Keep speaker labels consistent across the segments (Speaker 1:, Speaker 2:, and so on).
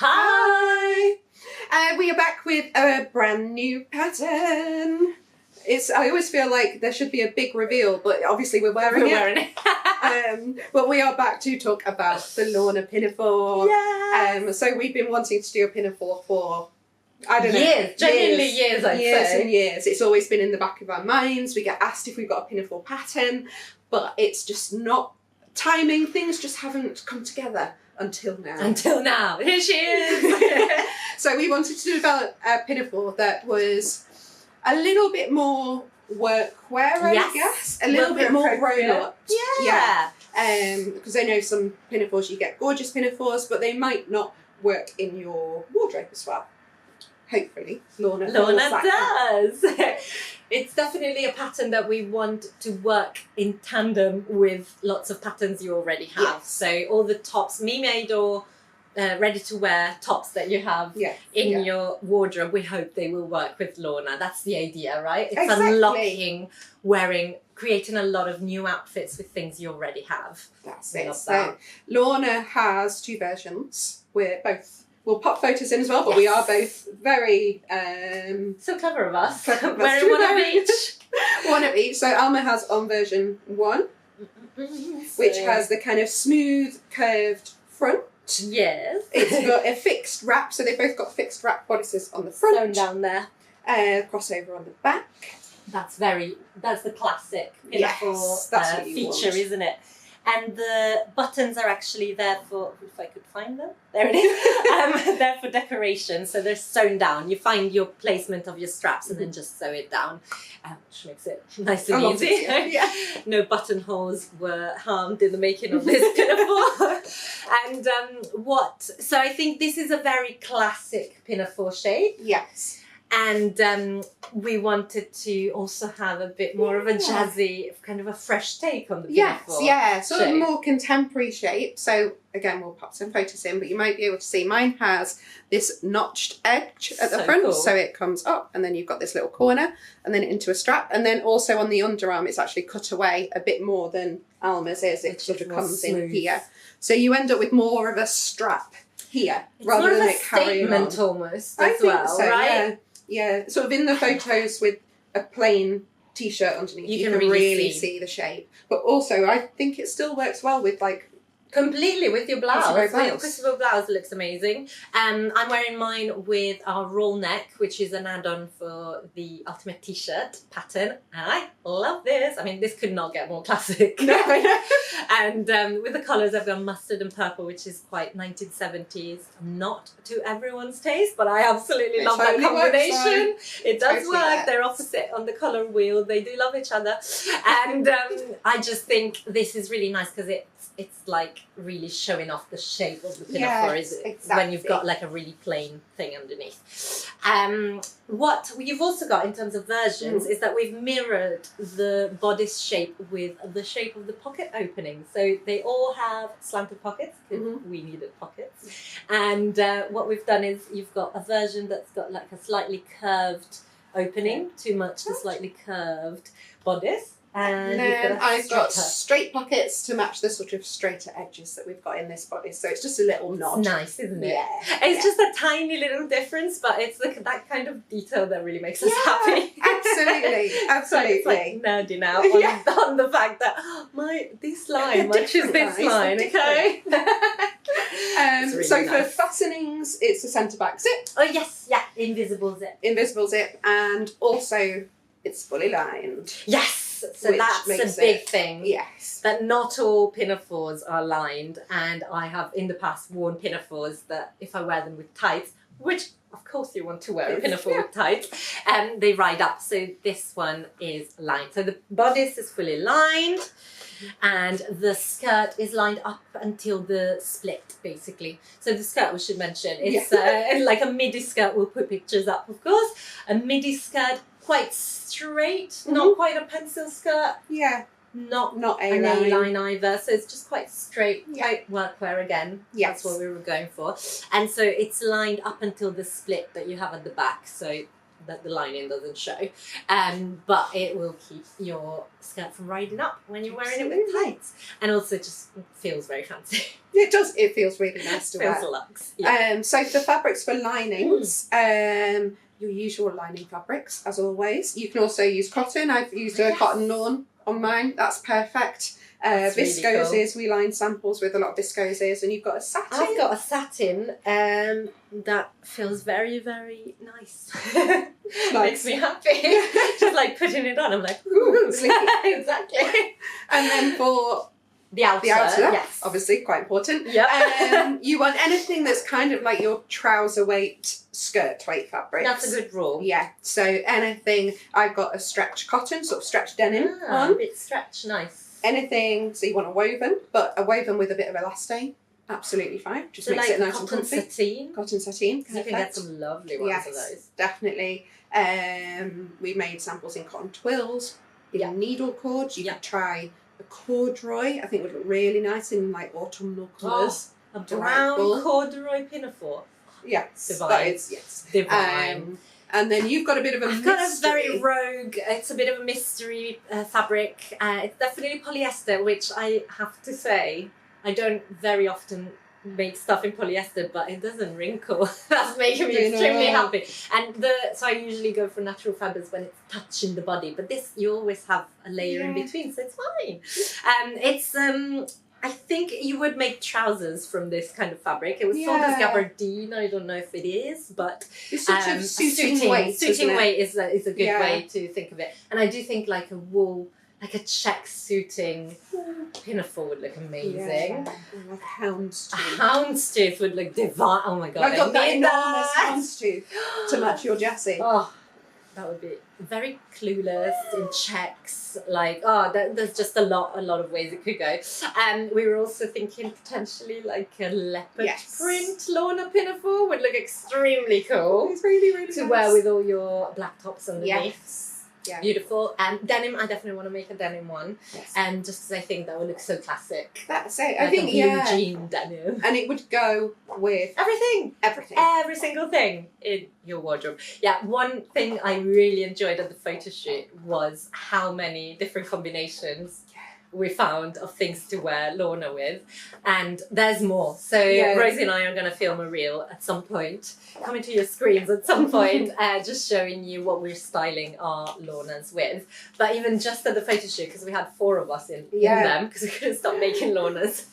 Speaker 1: Hi! We are back with a brand new pattern. I always feel like there should be a big reveal, but obviously we're wearing it. But we are back to talk about the Lorna Pinafore.
Speaker 2: Yes.
Speaker 1: So we've been wanting to do a Pinafore for, I don't know.
Speaker 2: Genuinely years, I'd say.
Speaker 1: And years. It's always been in the back of our minds. We get asked if we've got a Pinafore pattern, but it's just not timing. Things just haven't come together until now.
Speaker 2: Here she is.
Speaker 1: So we wanted to develop a Pinafore that was a little bit more workwear, I guess. A little bit more grown up.
Speaker 2: Yeah.
Speaker 1: Because I know some pinafores, you get gorgeous pinafores, but they might not work in your wardrobe as well. Hopefully. Lorna
Speaker 2: does. It's definitely a pattern that we want to work in tandem with lots of patterns you already have.
Speaker 1: Yes.
Speaker 2: So all the tops, me-made or ready-to-wear tops that you have in your wardrobe, we hope they will work with Lorna. That's the idea, right? It's unlocking, creating a lot of new outfits with things you already have.
Speaker 1: That's it. So Lorna has two versions. We'll pop photos in as well, but we are both very...
Speaker 2: so clever of us.
Speaker 1: Wearing
Speaker 2: one of each.
Speaker 1: One of each. So Alma has on version 1, which has the kind of smooth, curved front.
Speaker 2: Yes.
Speaker 1: It's got a fixed wrap, so they've both got fixed wrap bodices on the front.
Speaker 2: Sewn down there.
Speaker 1: Crossover on the back.
Speaker 2: That's the classic Pinafore feature, isn't it? And the buttons are actually there for, if I could find them, there it is, they're for decoration, so they're sewn down. You find your placement of your straps and then just sew it down, which makes it nice and easy. No buttonholes were harmed in the making of this Pinafore. And so I think this is a very classic Pinafore shape.
Speaker 1: Yes.
Speaker 2: And we wanted to also have a bit more of a jazzy, kind of a fresh take on the Pinafore.
Speaker 1: Sort of more contemporary shape. So again, we'll pop some photos in, but you might be able to see mine has this notched edge at the front. Cool. So it comes up and then you've got this little corner and then into a strap. And then also on the underarm, it's actually cut away a bit more than Alma's is. It sort of comes in here. So you end up with more of a strap here rather than it carrying on.
Speaker 2: It's more of a statement almost as well, right?
Speaker 1: Yeah, sort of in the photos with a plain t-shirt underneath, you can really see the shape. But also, I think it still works well with
Speaker 2: completely with your blouse. Your blouse looks amazing. I'm wearing mine with our roll neck, which is an add-on for the ultimate t-shirt pattern. And I love this. I mean, this could not get more classic.
Speaker 1: No, I know.
Speaker 2: And with the colours, I've got mustard and purple, which is quite 1970s. Not to everyone's taste, but I absolutely love that combination. It does work. They're opposite on the colour wheel. They do love each other. And I just think this is really nice because it's like really showing off the shape of the Pinafore, when you've got like a really plain thing underneath. What you've also got in terms of versions is that we've mirrored the bodice shape with the shape of the pocket opening. So they all have slanted pockets, because we needed pockets. And what we've done is you've got a version that's got like a slightly curved opening to match the slightly curved bodice. And
Speaker 1: then I've got straight pockets to match the sort of straighter edges that we've got in this body. So it's just a little nod.
Speaker 2: It's nice, isn't it?
Speaker 1: Yeah.
Speaker 2: It's just a tiny little difference, but it's that kind of detail that really makes us happy.
Speaker 1: Absolutely.
Speaker 2: It's like nerdy now on the fact that this line matches this line, okay?
Speaker 1: Really so nice. For fastenings, it's a centre back zip.
Speaker 2: Oh yes, invisible zip.
Speaker 1: Invisible zip, and also it's fully lined.
Speaker 2: Yes. So that's a big thing.
Speaker 1: Yes.
Speaker 2: That not all pinafores are lined, and I have in the past worn pinafores that if I wear them with tights, which of course you want to wear a pinafore with tights, they ride up. So this one is lined. So the bodice is fully lined, and the skirt is lined up until the split, basically. So the skirt, we should mention, it's like a midi skirt. We'll put pictures up, of course. A midi skirt, quite straight, not quite a pencil skirt. Yeah. Not an A-line either. So it's just quite straight, quite workwear again. Yes. That's what we were going for. And so it's lined up until the split that you have at the back. So that the lining doesn't show. But it will keep your skirt from riding up when you're wearing it with tights. And also it just feels very fancy.
Speaker 1: It does. It feels really nice to wear.
Speaker 2: Feels luxe. Yeah.
Speaker 1: So the fabrics for linings, your usual lining fabrics, as always. You can also use cotton. I've used a cotton lawn on mine. That's perfect. Viscoses, really cool. We line samples with a lot of viscoses, and you've got a satin.
Speaker 2: I've got a satin that feels very, very nice. Makes me happy. Just like putting it on, I'm like, ooh, exactly.
Speaker 1: And then for the outer, yes, obviously quite important.
Speaker 2: Yeah.
Speaker 1: You want anything that's kind of like your trouser weight, skirt weight fabric.
Speaker 2: That's a good rule.
Speaker 1: Yeah. So anything. I've got a stretch cotton, sort of stretch denim on.
Speaker 2: A bit stretch, nice.
Speaker 1: Anything, so you want a woven, but a woven with a bit of elastane, absolutely fine. Just
Speaker 2: so
Speaker 1: makes
Speaker 2: like
Speaker 1: it nice and comfy.
Speaker 2: Sateen.
Speaker 1: Cotton sateen.
Speaker 2: You can get some lovely ones of those.
Speaker 1: Definitely. We made samples in cotton twills, in needle cord. You could try a corduroy. I think would look really nice in like autumnal colours.
Speaker 2: A brown corduroy pinafore.
Speaker 1: Yes,
Speaker 2: divine.
Speaker 1: That is, yes.
Speaker 2: Divine.
Speaker 1: And then you've got a bit of a mystery.
Speaker 2: Got a very rogue, it's a bit of a mystery fabric. It's definitely polyester, which I have to say, I don't very often make stuff in polyester, but it doesn't wrinkle. That's making me extremely happy. And so I usually go for natural fibers when it's touching the body, but this, you always have a layer in between, so it's fine. I think you would make trousers from this kind of fabric. It was sold as gabardine. I don't know if it is, but
Speaker 1: it's such a suiting weight.
Speaker 2: Suiting weight is a good way to think of it. And I do think like a wool, like a check suiting pinafore would look amazing.
Speaker 1: Yeah. Like a houndstooth.
Speaker 2: A houndstooth would look divine. Oh my god!
Speaker 1: I've got that enormous houndstooth to match your Jessie.
Speaker 2: Oh, that would be very clueless in checks. Like, there's just a lot of ways it could go. And we were also thinking potentially like a leopard print Lorna pinafore would look extremely cool.
Speaker 1: It's really, really
Speaker 2: to
Speaker 1: nice.
Speaker 2: wear with all your black tops underneath.
Speaker 1: Yes. Yeah.
Speaker 2: Beautiful. And denim, I definitely want to make a denim one.
Speaker 1: Yes.
Speaker 2: And just because I think that would look so classic.
Speaker 1: That's it.
Speaker 2: Like
Speaker 1: I think,
Speaker 2: a blue jean denim.
Speaker 1: And it would go with
Speaker 2: everything. Every single thing in your wardrobe. Yeah, one thing I really enjoyed at the photo shoot was how many different combinations we found of things to wear Lorna with, and there's more. So Rosie and I are going to film a reel at some point, coming to your screens at some point, just showing you what we're styling our Lornas with. But even just at the photo shoot, because we had 4 of us in them, because we couldn't stop making Lornas.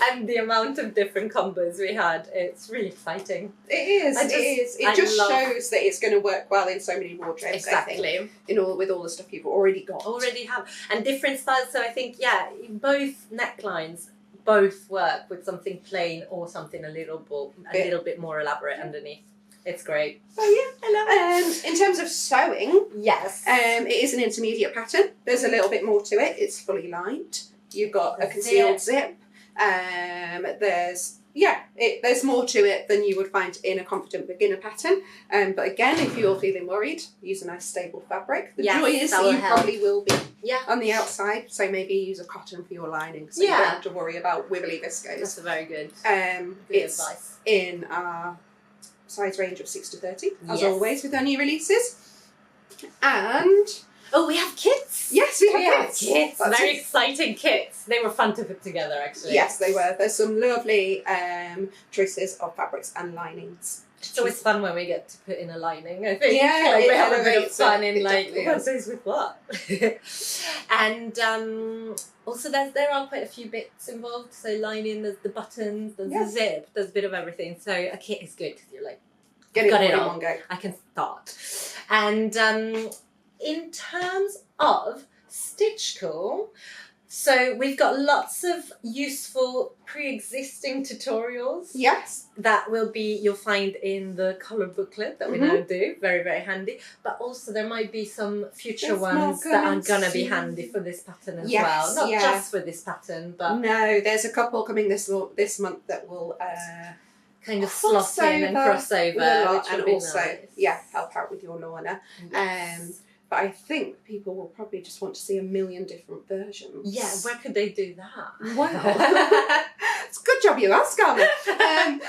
Speaker 2: And the amount of different combos we had, it's really exciting.
Speaker 1: It is. It just shows that it's going to work well in so many wardrobes.
Speaker 2: Exactly.
Speaker 1: I think, with all the stuff you've already got.
Speaker 2: Already have. And different styles. So I think, both necklines both work with something plain or something a little bit more elaborate underneath. It's great.
Speaker 1: Oh yeah, I love it. In terms of sewing,
Speaker 2: yes,
Speaker 1: it is an intermediate pattern. There's a little bit more to it. It's fully lined. You've got a concealed zip. There's more to it than you would find in a confident beginner pattern. But again, if you're feeling worried, use a nice stable fabric. The joy is that you probably will be on the outside, so maybe use a cotton for your lining, so you don't have to worry about wibbly viscose.
Speaker 2: That's a very good.
Speaker 1: It's
Speaker 2: advice.
Speaker 1: In our size range of 6 to 30, as always with our new releases. And
Speaker 2: we have kits.
Speaker 1: Yes, we have kits.
Speaker 2: That's very exciting kits. They were fun to put together, actually.
Speaker 1: Yes, they were. There's some lovely choices of fabrics and linings.
Speaker 2: It's always fun when we get to put in a lining, I think.
Speaker 1: Yeah,
Speaker 2: like, we have a bit of fun in what goes with what. And also there are quite a few bits involved. So lining, there's the buttons, there's the zip, there's a bit of everything. So a kit is good because you're like,
Speaker 1: got it all in one go.
Speaker 2: I can start. And in terms of Stitch Cool, so we've got lots of useful pre-existing tutorials.
Speaker 1: Yes.
Speaker 2: That you'll find in the colour booklet that we now do. Very, very handy. But also there might be some future ones that are going to be handy for this pattern as well. Not just for this pattern, but...
Speaker 1: No, there's a couple coming this month that will...
Speaker 2: kind of slot in and cross over.
Speaker 1: And also, help out with your Lorna.
Speaker 2: Yes.
Speaker 1: But I think people will probably just want to see a million different versions.
Speaker 2: Yeah, where could they do that?
Speaker 1: Wow. It's a good job job you asked, Carmen.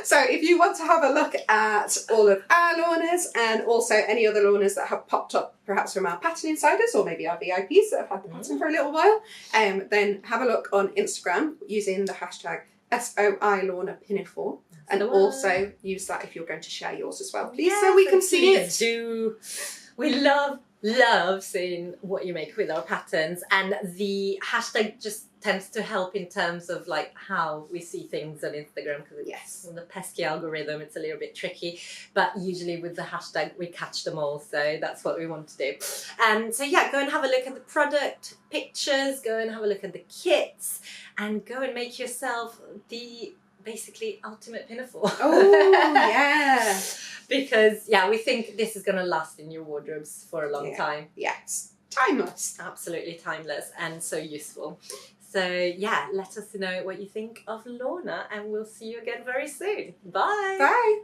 Speaker 1: So if you want to have a look at all of our Lornas and also any other Lornas that have popped up perhaps from our pattern insiders or maybe our VIPs that have had the pattern for a little while, then have a look on Instagram using the hashtag SOI Lorna Pinafore. And also use that if you're going to share yours as well, please, so we can see it.
Speaker 2: Do. We love seeing what you make with our patterns, and the hashtag just tends to help in terms of like how we see things on Instagram, because it's on the pesky algorithm, it's a little bit tricky, but usually with the hashtag we catch them all, so that's what we want to do. And so yeah, go and have a look at the product pictures, go and have a look at the kits, and go and make yourself the basically ultimate pinafore.
Speaker 1: Oh yeah.
Speaker 2: Because yeah, we think this is going to last in your wardrobes for a long time.
Speaker 1: Yes, timeless.
Speaker 2: Absolutely timeless and so useful. So yeah, let us know what you think of Lorna, and we'll see you again very soon. Bye.
Speaker 1: Bye.